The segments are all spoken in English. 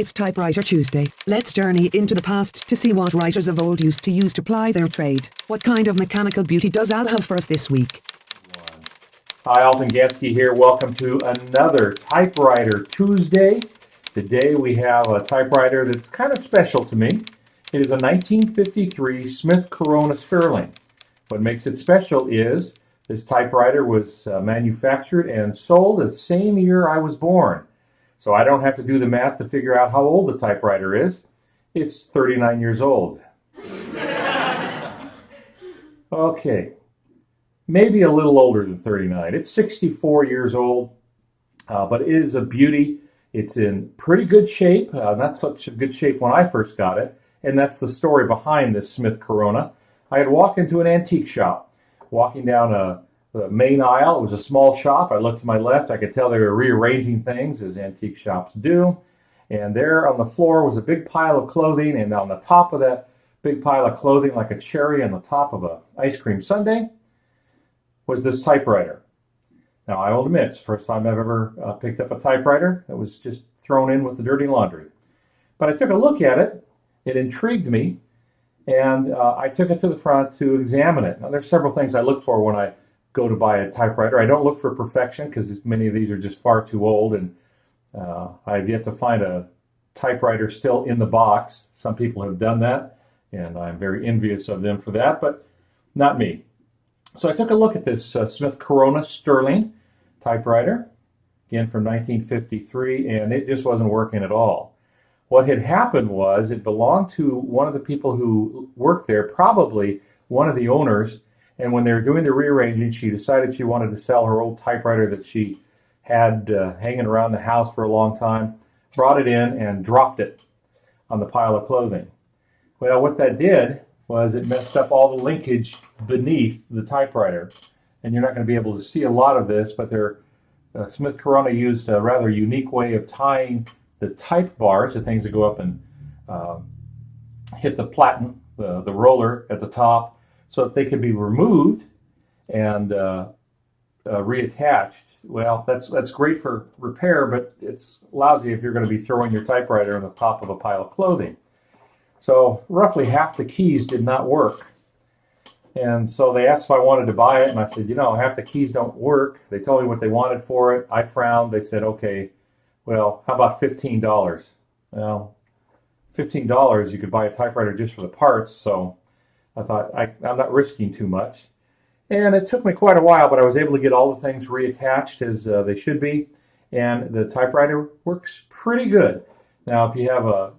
It's Typewriter Tuesday. Let's journey into the past to see what writers of old used to use to ply their trade. What kind of mechanical beauty does Al have for us this week? Hi, Alton, Gansky here. Welcome to another Typewriter Tuesday. Today we have a typewriter that's kind of special to me. It is a 1953 Smith Corona Sterling. What makes it special is this typewriter was manufactured and sold the same year I was born. So I don't have to do the math to figure out how old the typewriter is. It's 39 years old. Okay, maybe a little older than 39. It's 64 years old, but it is a beauty. It's in pretty good shape, not such a good shape when I first got it, and that's the story behind this Smith Corona. I had walked into an antique shop, walking down the main aisle. It was a small shop. I looked to my left. I could tell they were rearranging things, as antique shops do. And there on the floor was a big pile of clothing, and on the top of that big pile of clothing, like a cherry on the top of an ice cream sundae, was this typewriter. Now, I will admit, it's the first time I've ever picked up a typewriter that was just thrown in with the dirty laundry. But I took a look at it. It intrigued me, and I took it to the front to examine it. Now, there's several things I look for when I go to buy a typewriter. I don't look for perfection because many of these are just far too old, and I've yet to find a typewriter still in the box. Some people have done that, and I'm very envious of them for that, but not me. So I took a look at this Smith Corona Sterling typewriter, again from 1953, and it just wasn't working at all. What had happened was it belonged to one of the people who worked there, probably one of the owners, and when they were doing the rearranging, she decided she wanted to sell her old typewriter that she had hanging around the house for a long time, brought it in and dropped it on the pile of clothing. Well, what that did was it messed up all the linkage beneath the typewriter. And you're not going to be able to see a lot of this, but Smith Corona used a rather unique way of tying the type bars, the things that go up and hit the platen, the roller at the top, so that they could be removed and reattached. Well, that's great for repair, but it's lousy if you're going to be throwing your typewriter on the top of a pile of clothing. So roughly half the keys did not work. And so they asked if I wanted to buy it, and I said, half the keys don't work. They told me what they wanted for it. I frowned. They said, okay, well, how about $15? Well, $15, you could buy a typewriter just for the parts, so I thought, I'm not risking too much. And it took me quite a while, but I was able to get all the things reattached as they should be, and the typewriter works pretty good. Now, if you have a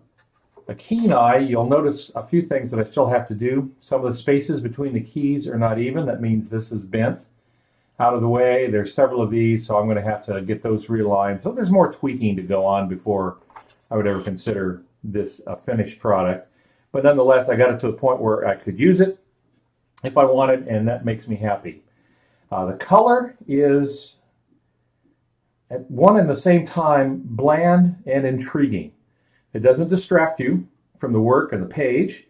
keen eye, you'll notice a few things that I still have to do. Some of the spaces between the keys are not even. That means this is bent out of the way. There's several of these, so I'm going to have to get those realigned. So there's more tweaking to go on before I would ever consider this a finished product. But nonetheless, I got it to the point where I could use it if I wanted, and that makes me happy. The color is, at one and the same time, bland and intriguing. It doesn't distract you from the work and the page.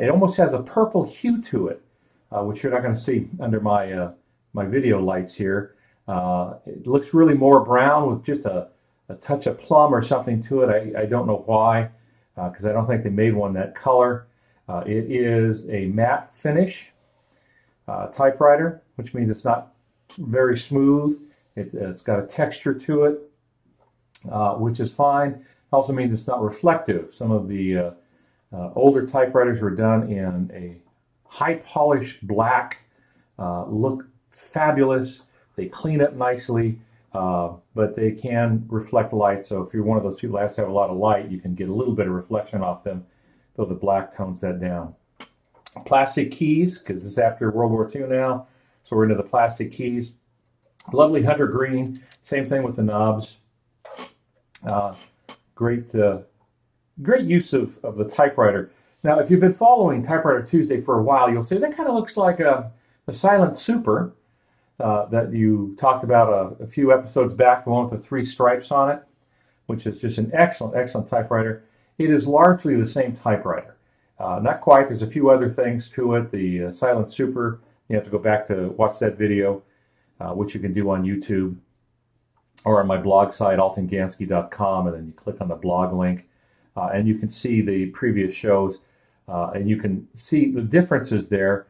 It almost has a purple hue to it, which you're not going to see under my video lights here. It looks really more brown with just a touch of plum or something to it. I don't know why, because I don't think they made one that color. It is a matte finish typewriter, which means it's not very smooth. It's got a texture to it, which is fine. Also means it's not reflective. Some of the older typewriters were done in a high polished black, look fabulous. They clean up nicely, but they can reflect light. So if you're one of those people that has to have a lot of light, you can get a little bit of reflection off them, though the black tones that down. Plastic keys, because this is after World War II now, so we're into the plastic keys. Lovely hunter green. Same thing with the knobs. Great use of the typewriter. Now, if you've been following Typewriter Tuesday for a while, you'll see that kind of looks like the Silent Super that you talked about a few episodes back, the one with the 3 stripes on it, which is just an excellent, excellent typewriter. It is largely the same typewriter. Not quite. There's a few other things to it. The Silent Super, you have to go back to watch that video, which you can do on YouTube or on my blog site, altongansky.com, and then you click on the blog link. and you can see the previous shows, and you can see the differences there.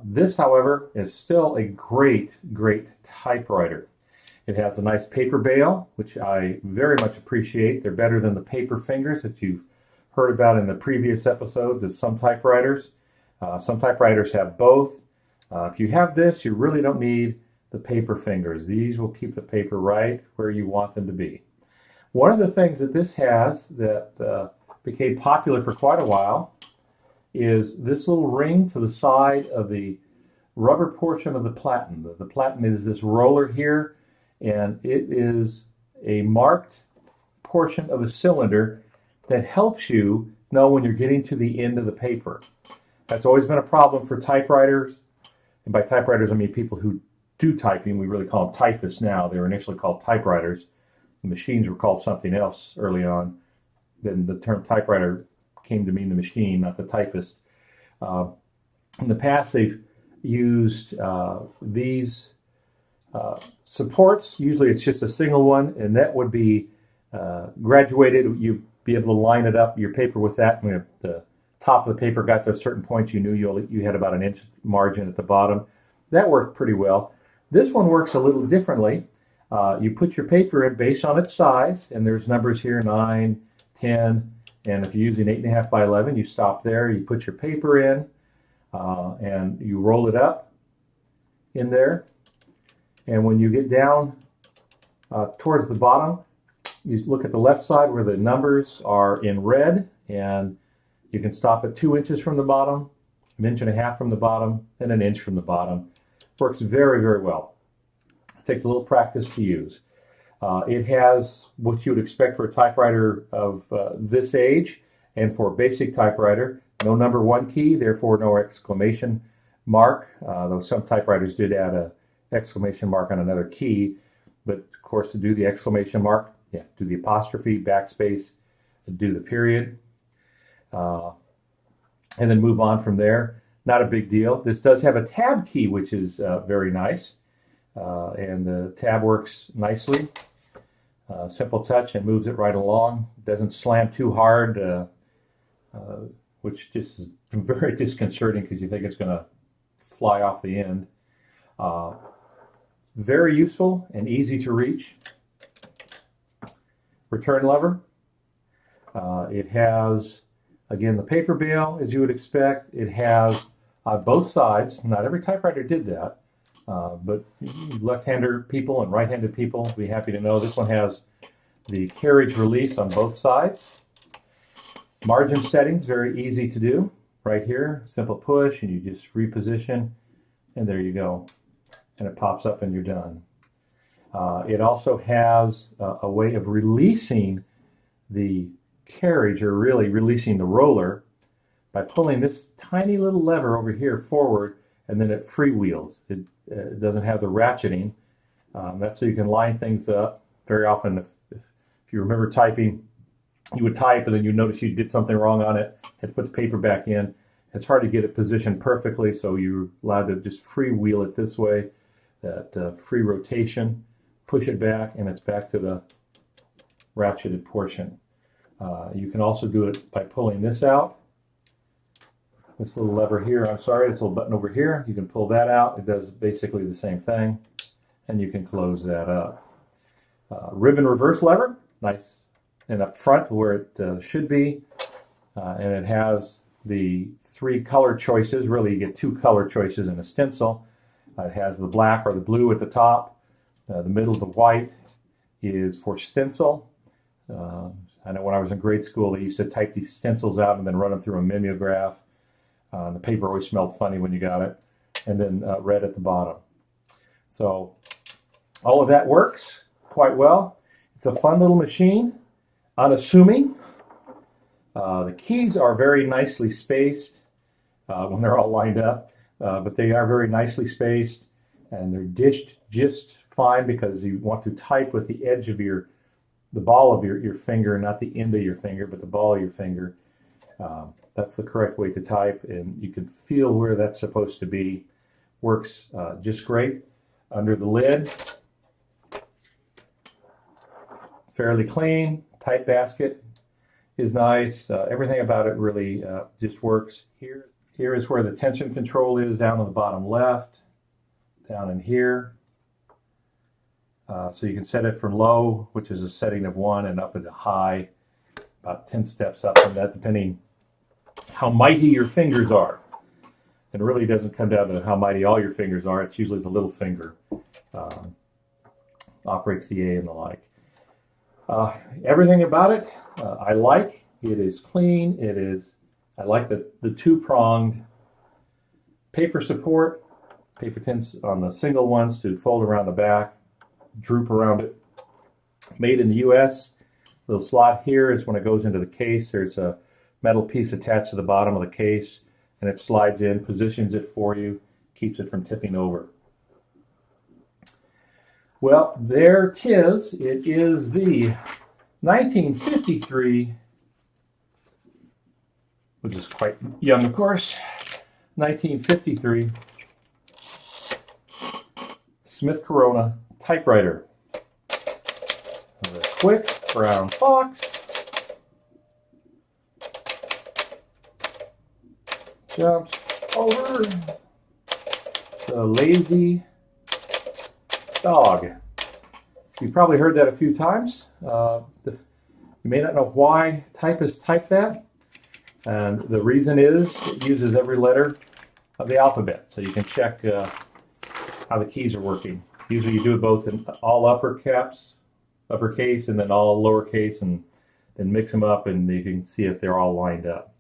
This, however, is still a great, great typewriter. It has a nice paper bail, which I very much appreciate. They're better than the paper fingers that you've heard about in the previous episodes of some typewriters. Some typewriters have both. If you have this, you really don't need the paper fingers. These will keep the paper right where you want them to be. One of the things that this has that became popular for quite a while is this little ring to the side of the rubber portion of the platen. The platen is this roller here, and it is a marked portion of the cylinder that helps you know when you're getting to the end of the paper. That's always been a problem for typewriters, and by typewriters I mean people who do typing. We really call them typists now. They were initially called typewriters. The machines were called something else early on. Then the term typewriter came to mean the machine, not the typist. In the past, they've used these supports. Usually it's just a single one, and that would be graduated. You'd be able to line it up, your paper, with that. When the top of the paper got to a certain point, you knew you had about an inch margin at the bottom. That worked pretty well. This one works a little differently. You put your paper in based on its size, and there's numbers here, 9, 10, and if you're using 8.5 by 11, you stop there. You put your paper in, and you roll it up in there. And when you get down towards the bottom, you look at the left side where the numbers are in red, and you can stop at 2 inches from the bottom, 1.5 inches from the bottom, and 1 inch from the bottom. Works very, very well. It takes a little practice to use. It has what you would expect for a typewriter of this age, and for a basic typewriter, no number 1 key, therefore no exclamation mark, though some typewriters did add an exclamation mark on another key. But of course, to do the exclamation mark, you have to do the apostrophe, backspace, do the period, and then move on from there. Not a big deal. This does have a tab key, which is very nice, and the tab works nicely. Simple touch and moves it right along. Doesn't slam too hard, which just is very disconcerting because you think it's going to fly off the end. Very useful and easy to reach. Return lever. It has, again, the paper bail, as you would expect. It has both sides. Not every typewriter did that, but left-hander people and right-handed people will be happy to know this one has the carriage release on both sides. Margin settings, very easy to do. Right here, simple push, and you just reposition, and there you go. And it pops up and you're done. It also has a way of releasing the carriage, or really releasing the roller, by pulling this tiny little lever over here forward, and then it freewheels. It doesn't have the ratcheting. That's so you can line things up. Very often, if you remember typing, you would type and then you notice you did something wrong on it, had to put the paper back in. It's hard to get it positioned perfectly, so you're allowed to just freewheel it this way, that free rotation, push it back, and it's back to the ratcheted portion. You can also do it by pulling this out. This little lever here, this little button over here, you can pull that out. It does basically the same thing, and you can close that up. Ribbon reverse lever, nice and up front where it should be, and it has the 3 color choices. Really, you get 2 color choices in a stencil. It has the black or the blue at the top. The middle, the white, is for stencil. I know when I was in grade school, they used to type these stencils out and then run them through a mimeograph. The paper always smelled funny when you got it. And then red at the bottom. So all of that works quite well. It's a fun little machine, unassuming. The keys are very nicely spaced when they're all lined up, but they are very nicely spaced, and they're dished just fine because you want to type with the edge of the ball of your finger, not the end of your finger, but the ball of your finger. That's the correct way to type, and you can feel where that's supposed to be. Works just great. Under the lid, fairly clean, tight basket. is nice. Everything about it really just works. Here is where the tension control is, down on the bottom left, down in here. So you can set it from low, which is a setting of 1, and up into high, about 10 steps up from that, depending how mighty your fingers are. And it really doesn't come down to how mighty all your fingers are. It's usually the little finger operates the A and the like. Everything about it I like. It is clean. I like the two-pronged paper support. Paper tins on the single ones to fold around the back, droop around it. Made in the U.S. Little slot here is when it goes into the case. There's a metal piece attached to the bottom of the case, and it slides in, positions it for you, keeps it from tipping over. Well, there it is. It is the 1953, which is quite young, of course, 1953 Smith Corona typewriter. The quick brown fox. Jumps over the lazy dog. You've probably heard that a few times. You may not know why typists type that. And the reason is it uses every letter of the alphabet. So you can check how the keys are working. Usually you do it both in all uppercase, and then all lowercase, and then mix them up, and you can see if they're all lined up.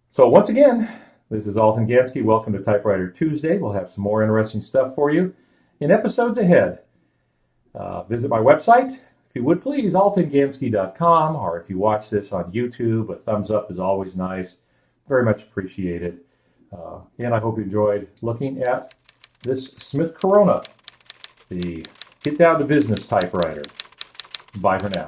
So once again, this is Alton Gansky. Welcome to Typewriter Tuesday. We'll have some more interesting stuff for you in episodes ahead. Visit my website, if you would please, altongansky.com, or if you watch this on YouTube, a thumbs up is always nice. Very much appreciated. And I hope you enjoyed looking at this Smith Corona, the get down to business typewriter. Bye for now.